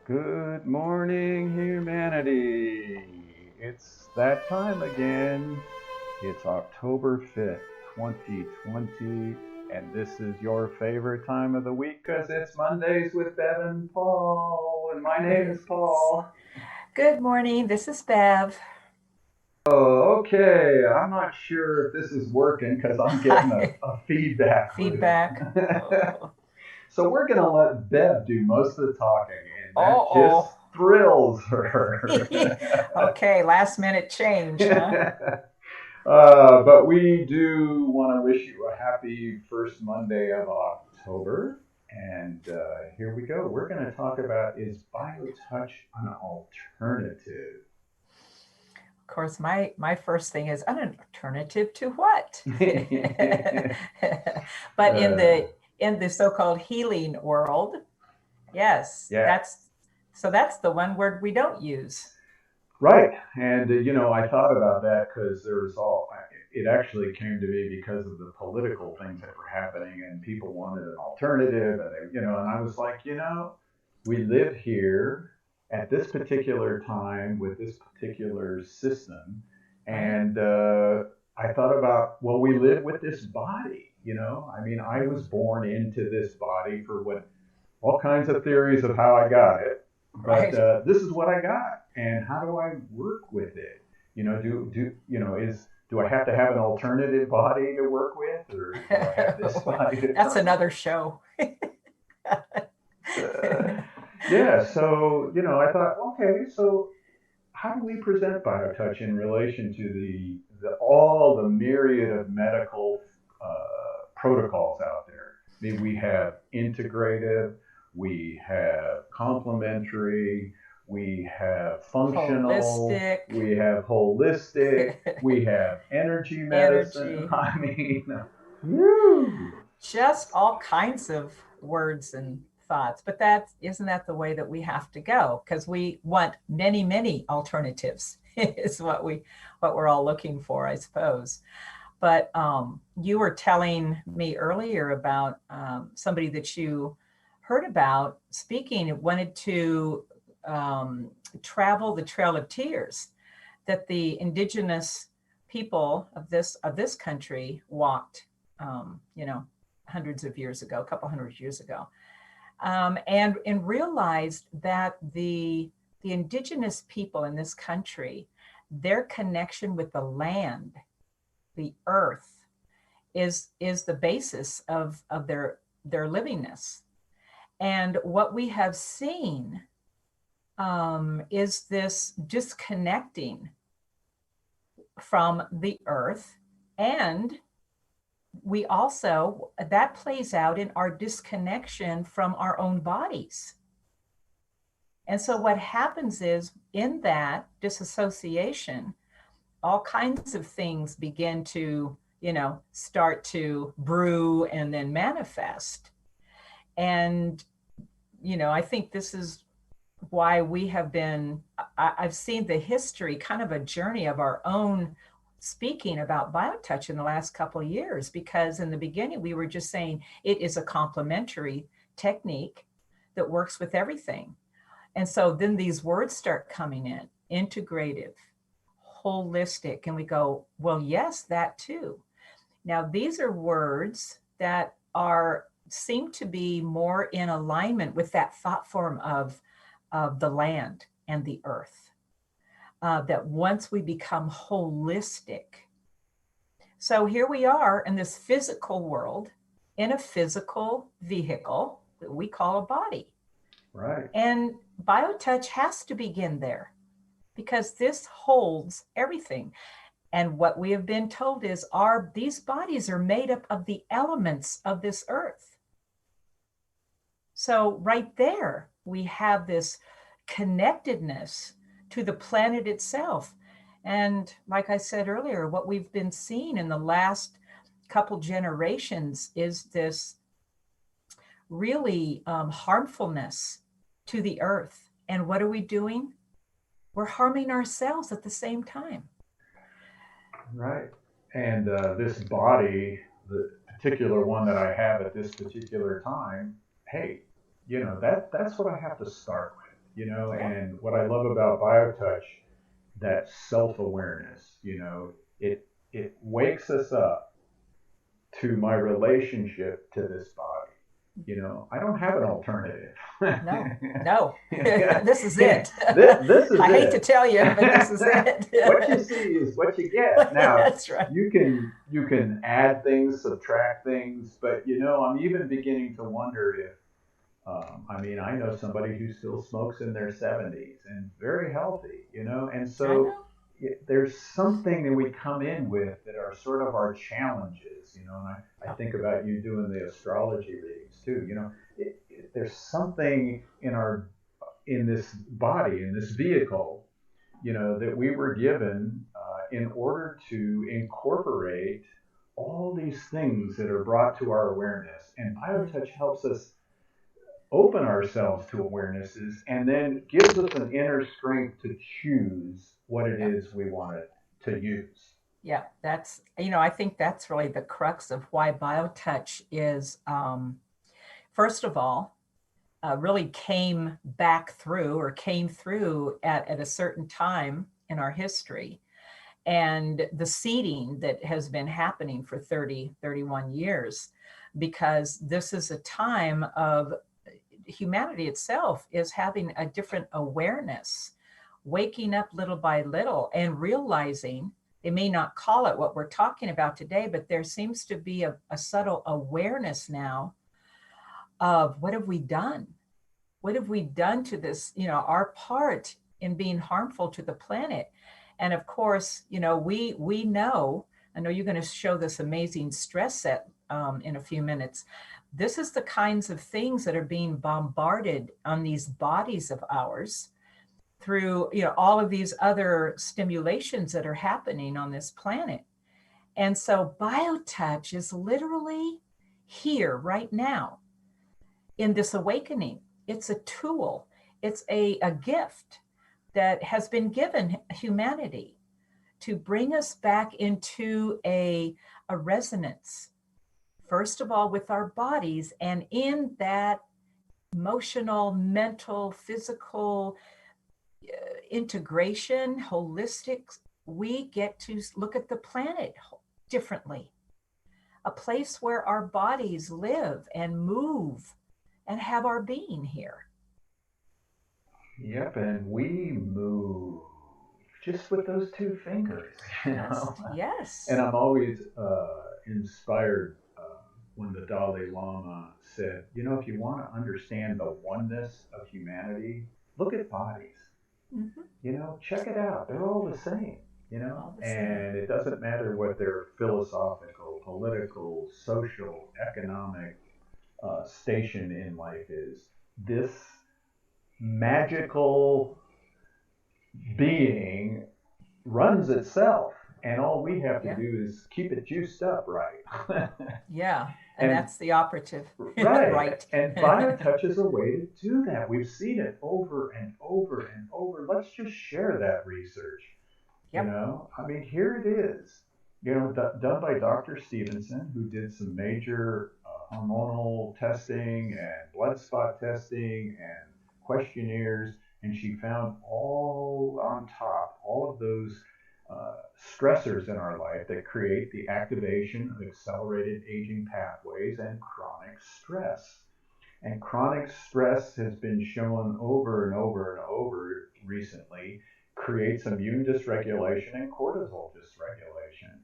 Good morning, humanity. It's that time again. It's October 5th, 2020, and this is your favorite time of the week because it's Mondays with Bev and Paul, and my name is Paul. Good morning. This is Bev. Oh, okay. I'm not sure if this is working because I'm getting a feedback loop. Feedback. Oh, So we're going to let Bev do most of the talking, and that just oh. thrills her. Okay, last minute change, huh? But we do want to wish you a happy first Monday of October. And here we go. We're going to talk about, is BioTouch an alternative? Of course, my first thing is an alternative to what? But in uh, the so-called healing world, yes, yeah, that's the one word we don't use. right. And, I thought about that because it actually came to me because of the political things that were happening and people wanted an alternative. And I was like, we live here at this particular time with this particular system. Right. And I thought about, well, we live with this body, I mean, I was born into this body for what all kinds of theories of how I got it, but Right. this is what I got, and how do I work with it? Do I have to have an alternative body to work with, or do I have this body to That's work another show. with? Yeah, so I thought, okay, so how do we present BioTouch in relation to the all the myriad of medical protocols out there? I mean, we have integrative, we have complementary, we have functional, Holistic. we have holistic, we have energy medicine. Energy. I mean, woo! Just all kinds of words and thoughts. But that isn't that the way that we have to go? Because we want many, many alternatives is what we're all looking for, I suppose. But you were telling me earlier about somebody that you heard about speaking, wanted to travel the Trail of Tears that the indigenous people of this country walked, you know, hundreds of years ago, a couple hundred years ago, and realized that the indigenous people in this country, their connection with the land, the earth, is the basis of their livingness. And what we have seen is this disconnecting from the earth. And we also, that plays out in our disconnection from our own bodies. And so what happens is in that disassociation, all kinds of things begin to, start to brew and then manifest. And, I think this is why we have been, I've seen the history, kind of a journey of our own speaking about BioTouch in the last couple of years, because in the beginning we were just saying it is a complementary technique that works with everything. And so then these words start coming in: integrative, holistic. And we go, well, yes, that too. Now, these are words that are seem to be more in alignment with that thought form of the land and the earth. That once we become holistic, so here we are in this physical world, in a physical vehicle that we call a body. Right. And BioTouch has to begin there because this holds everything. And what we have been told is these bodies are made up of the elements of this earth. So right there, we have this connectedness to the planet itself. And like I said earlier, what we've been seeing in the last couple generations is this really harmfulness to the earth. And what are we doing? We're harming ourselves at the same time. Right. And this body, the particular one that I have at this particular time, hey, that's what I have to start with. Yeah. And what I love about BioTouch, that self-awareness, it wakes us up to my relationship to this body. I don't have an alternative. No, no. Yeah, This is yeah. it. This is I hate to it. tell you, but this is it. What you see is what you get. Now, That's right. you can add things, subtract things, but I'm even beginning to wonder if I mean, I know somebody who still smokes in their 70s and very healthy, and I so know. there's something that we come in with that are sort of our challenges, and I Yeah. think about you doing the astrology readings too, there's something in this body, in this vehicle, that we were given in order to incorporate all these things that are brought to our awareness. And BioTouch helps us open ourselves to awarenesses and then gives us an inner strength to choose what it Yeah. is we want to use. Yeah. That's, I think that's really the crux of why BioTouch is, first of all, really came through at a certain time in our history. And the seeding that has been happening for 30, 31 years, because this is a time of humanity itself is having a different awareness, waking up little by little and realizing they may not call it what we're talking about today, but there seems to be a subtle awareness now of what have we done? What have we done to this, our part in being harmful to the planet? And of course, we know, I know you're going to show this amazing stress set in a few minutes. This is the kinds of things that are being bombarded on these bodies of ours through, all of these other stimulations that are happening on this planet. And so BioTouch is literally here right now in this awakening. It's a tool, it's a gift that has been given humanity to bring us back into a resonance, first of all, with our bodies, and in that emotional, mental, physical integration, holistic, we get to look at the planet differently, a place where our bodies live and move and have our being here. Yep, and we move just with those two fingers, you Just, know. And yes. I'm always inspired when the Dalai Lama said, if you want to understand the oneness of humanity, look at bodies. Mm-hmm. Check it out. They're all the same, All the same. and it doesn't matter what their philosophical, political, social, economic station in life is. This magical being runs itself, and all we have to Yeah. do is keep it juiced up right. Yeah. And and that's the operative. right, Right. and BioTouch is a way to do that. We've seen it over and over and over. Let's just share that research. Yep. I mean, here it is. Done by Dr. Stevenson, who did some major hormonal testing and blood spot testing and questionnaires, and she found all on top all of those stressors in our life that create the activation of accelerated aging pathways and chronic stress. And chronic stress has been shown over and over and over recently creates immune dysregulation and cortisol dysregulation.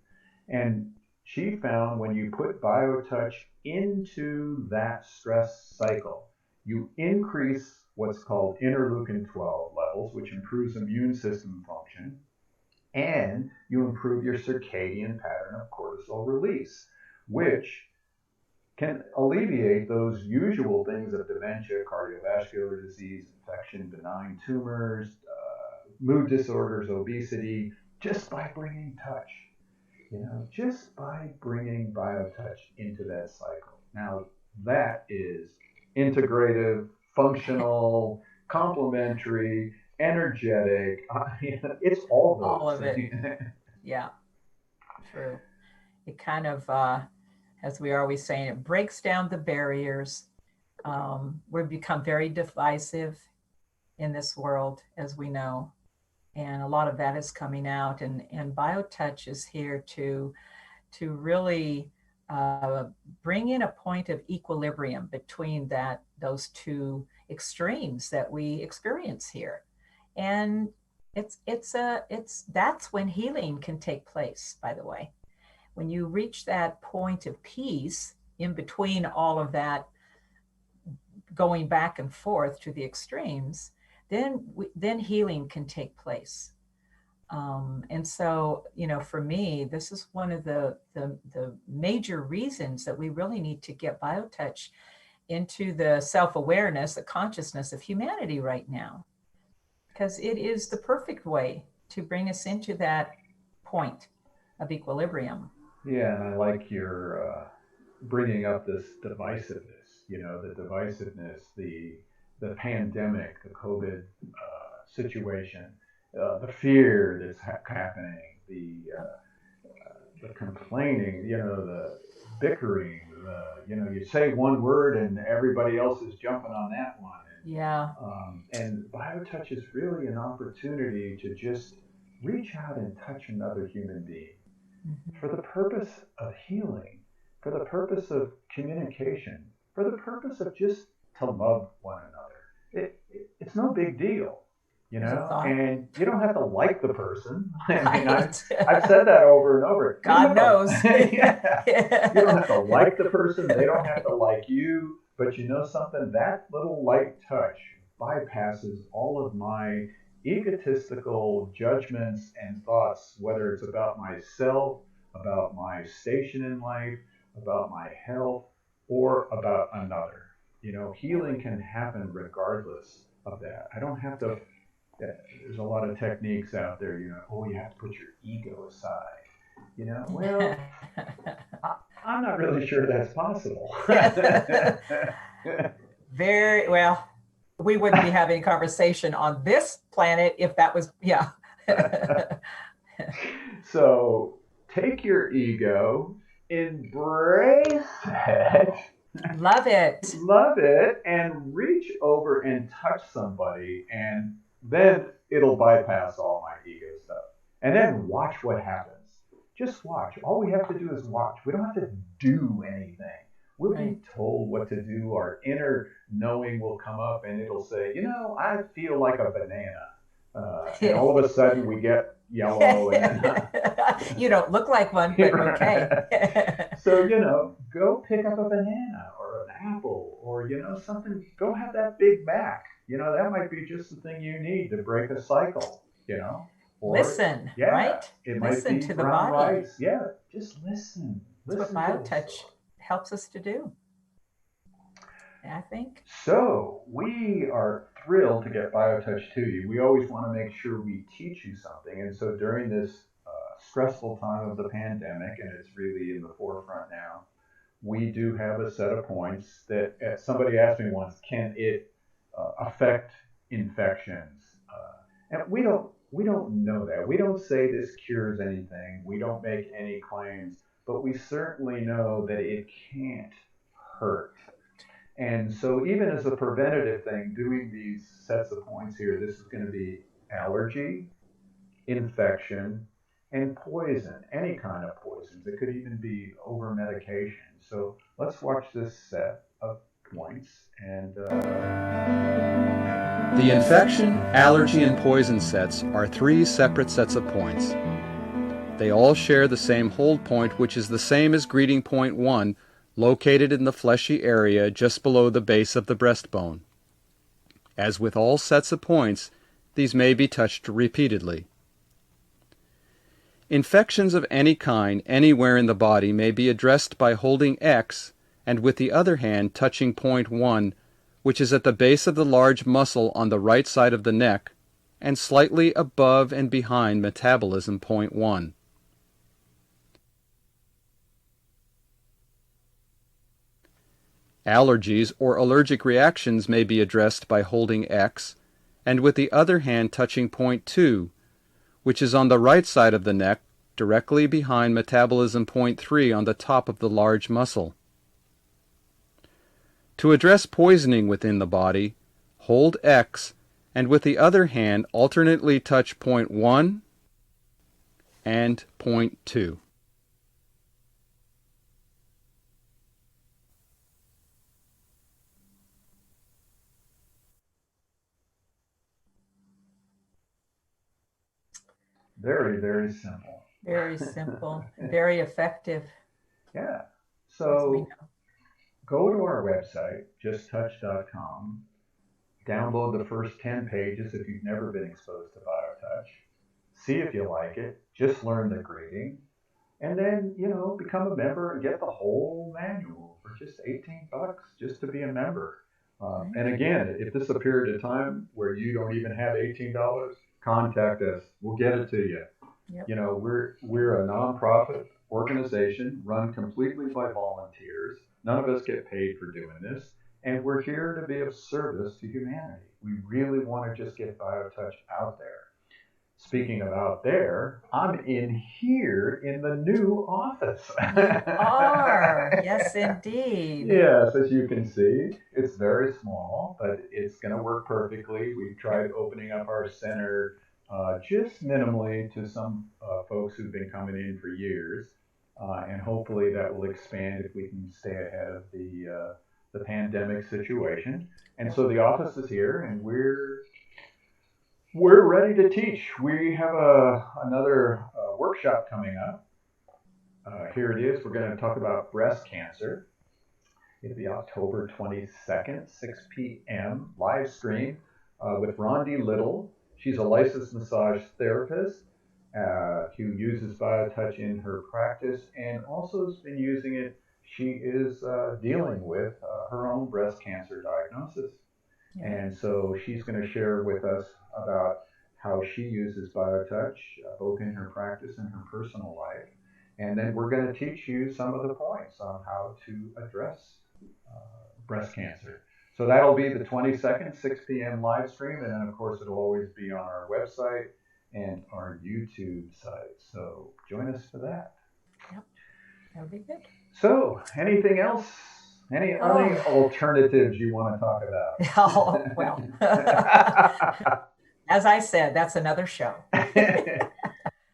And she found when you put BioTouch into that stress cycle, you increase what's called interleukin 12 levels, which improves immune system function, and you improve your circadian pattern of cortisol release, which can alleviate those usual things of dementia, cardiovascular disease, infection, benign tumors, mood disorders, obesity, just by bringing touch. Just by bringing BioTouch into that cycle. Now, that is integrative, functional, complementary, energetic. It's all All those of it. things. Yeah. True. It kind of, as we are always saying, it breaks down the barriers. We've become very divisive in this world, as we know. And a lot of that is coming out. And BioTouch is here to really bring in a point of equilibrium between those two extremes that we experience here. And that's when healing can take place, by the way. When you reach that point of peace in between all of that going back and forth to the extremes, then healing can take place. And so, for me, this is one of the major reasons that we really need to get BioTouch into the self-awareness, the consciousness of humanity right now, because it is the perfect way to bring us into that point of equilibrium. Yeah, and I like your bringing up this divisiveness. The divisiveness, the pandemic, the COVID situation, the fear that's happening, the complaining, the bickering, you say one word and everybody else is jumping on that one. Yeah. And BioTouch is really an opportunity to just reach out and touch another human being for the purpose of healing, for the purpose of communication, for the purpose of just to love one another. It's no big deal, and you don't have to like the person. I mean, I've said that over and over. God knows. Yeah. You don't have to like the person. They don't have to like you. But you know something? That little light touch bypasses all of my egotistical judgments and thoughts, whether it's about myself, about my station in life, about my health, or about another. Healing can happen regardless of that. I don't have to. There's a lot of techniques out there. You have to put your ego aside. Well, I'm not really sure that's possible. Very well. We wouldn't be having a conversation on this planet if that was, yeah. So take your ego, embrace it. Love it. Love it, and reach over and touch somebody, and then it'll bypass all my ego stuff. And then watch what happens. Just watch. All we have to do is watch. We don't have to do anything. We'll be told what to do. Our inner knowing will come up and it'll say, I feel like a banana. And all of a sudden we get yellow. And you don't look like one, but okay. So, go pick up a banana or an apple or, something. Go have that Big Mac. That might be just the thing you need to break a cycle, Or, listen, right? It listen might be to the body. Rice. Yeah, just listen. That's what BioTouch helps us to do, I think. So we are thrilled to get BioTouch to you. We always want to make sure we teach you something. And so during this stressful time of the pandemic, and it's really in the forefront now, we do have a set of points that somebody asked me once, can it affect infections? And we don't know that. We don't say this cures anything. We don't make any claims, but we certainly know that it can't hurt. And so even as a preventative thing, doing these sets of points here, this is going to be allergy, infection, and poison, any kind of poisons. It could even be over medication. So let's watch this set of points and The infection, allergy, and poison sets are 3 separate sets of points. They all share the same hold point, which is the same as greeting point 1, located in the fleshy area just below the base of the breastbone. As with all sets of points, these may be touched repeatedly. Infections of any kind anywhere in the body may be addressed by holding X and with the other hand touching point 1, which is at the base of the large muscle on the right side of the neck and slightly above and behind metabolism point 1. Allergies or allergic reactions may be addressed by holding X and with the other hand touching point 2, which is on the right side of the neck directly behind metabolism point 3 on the top of the large muscle. To address poisoning within the body, hold X and with the other hand alternately touch point 1 and point 2. Very, very simple. Very simple, very effective. Yeah. As we So know. go to our website, justtouch.com, download the first 10 pages if you've never been exposed to BioTouch, see if you like it, just learn the greeting, and then, become a member and get the whole manual for just 18 bucks just to be a member. And again, if this is a period of time where you don't even have $18, contact us. We'll get it to you. Yep. We're a nonprofit organization run completely by volunteers. None of us get paid for doing this, and we're here to be of service to humanity. We really want to just get BioTouch out there. Speaking of out there, I'm in here in the new office. You are. Yes, indeed. Yes, as you can see, it's very small, but it's going to work perfectly. We've tried opening up our center just minimally to some folks who've been coming in for years, and hopefully that will expand if we can stay ahead of the pandemic situation. And so the office is here, and we're ready to teach. We have another workshop coming up. Here it is. We're going to talk about breast cancer. It'll be October 22nd, 6 p.m. live stream with Rhonda Little. She's a licensed massage therapist who uses BioTouch in her practice and also has been using it. She is dealing with her own breast cancer diagnosis. Yeah. And so she's going to share with us about how she uses BioTouch, both in her practice and her personal life. And then we're going to teach you some of the points on how to address breast cancer. So that'll be the 22nd, 6 p.m. live stream. And then, of course, it'll always be on our website and our YouTube site. So join us for that. Yep, that'll be good. So anything else? Any alternatives you want to talk about? Oh, well, as I said, that's another show.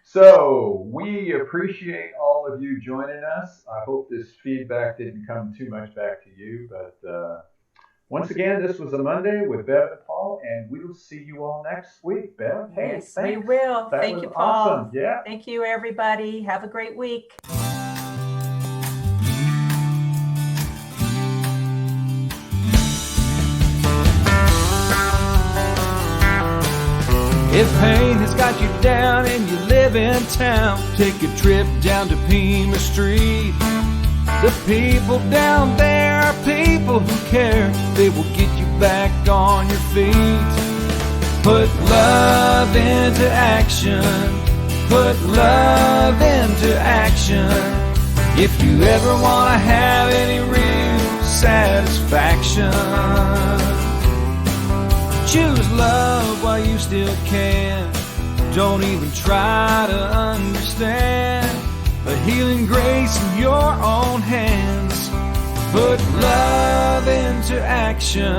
So we appreciate all of you joining us. I hope this feedback didn't come too much back to you. But once again, this was a Monday with Bev Paul, and we will see you all next week. Bev, hey, yes, thanks. we will. Thank you, Paul. Awesome. Yeah. Thank you, everybody. Have a great week. If pain has got you down and you live in town, take a trip down to Pima Street. The people down there are people who care. They will get you back on your feet. Put love into action. Put love into action. If you ever want to have any real satisfaction, choose love while you still can. Don't even try to understand. A healing grace in your own hands. Put love into action.